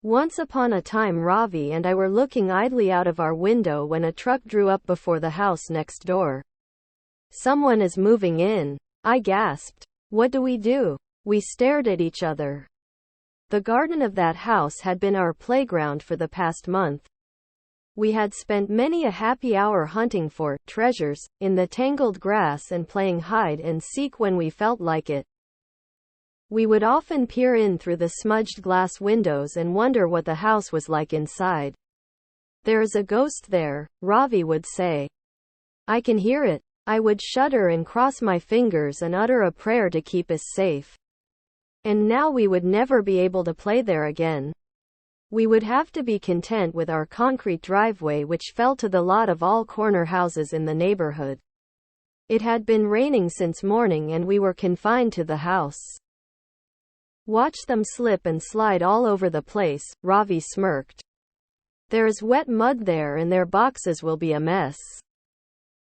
Once upon a time Ravi and I were looking idly out of our window when a truck drew up before the house next door. Someone is moving in, I gasped. What do we do? We stared at each other. The garden of that house had been our playground for the past month. We had spent many a happy hour hunting for treasures in the tangled grass and playing hide and seek when we felt like it. We would often peer in through the smudged glass windows and wonder what the house was like inside. There is a ghost there, Ravi would say. I can hear it. I would shudder and cross my fingers and utter a prayer to keep us safe. And now we would never be able to play there again. We would have to be content with our concrete driveway which fell to the lot of all corner houses in the neighborhood. It had been raining since morning and we were confined to the house. Watch them slip and slide all over the place, Ravi smirked. There is wet mud there and their boxes will be a mess.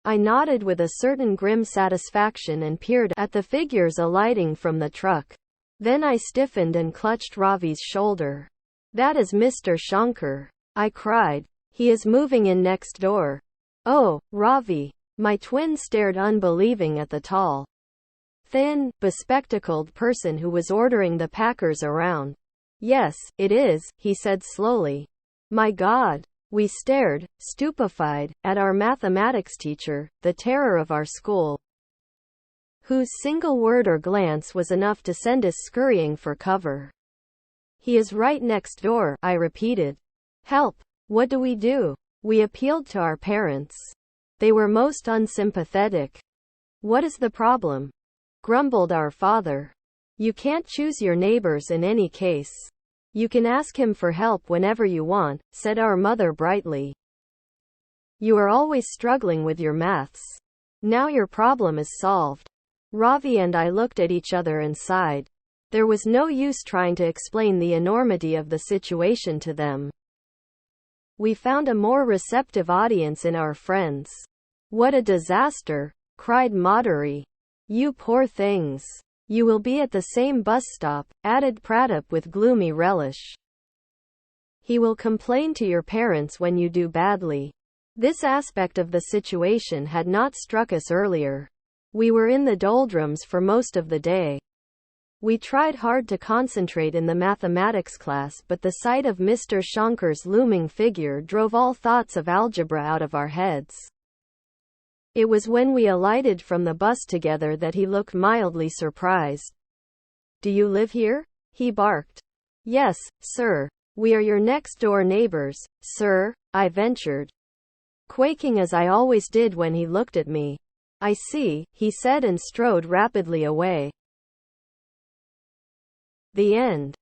I nodded with a certain grim satisfaction and peered at the figures alighting from the truck. Then I stiffened and clutched Ravi's shoulder. That is Mr. Shankar, I cried. He is moving in next door. Oh, Ravi. My twin stared unbelieving at the tall, thin, bespectacled person who was ordering the packers around. Yes, it is, he said slowly. My God. We stared, stupefied, at our mathematics teacher, the terror of our school, whose single word or glance was enough to send us scurrying for cover. He is right next door, I repeated. Help! What do we do? We appealed to our parents. They were most unsympathetic. What is the problem? Grumbled our father. You can't choose your neighbors in any case. You can ask him for help whenever you want, said our mother brightly. You are always struggling with your maths. Now your problem is solved. Ravi and I looked at each other and sighed. There was no use trying to explain the enormity of the situation to them. We found a more receptive audience in our friends. What a disaster, cried Madhuri. You poor things. You will be at the same bus stop, added Pratap with gloomy relish. He will complain to your parents when you do badly. This aspect of the situation had not struck us earlier. We were in the doldrums for most of the day. We tried hard to concentrate in the mathematics class, but the sight of Mr. Shankar's looming figure drove all thoughts of algebra out of our heads. It was when we alighted from the bus together that he looked mildly surprised. Do you live here? He barked. Yes, sir. We are your next-door neighbors, sir, I ventured, quaking as I always did when he looked at me. I see, he said and strode rapidly away. The end.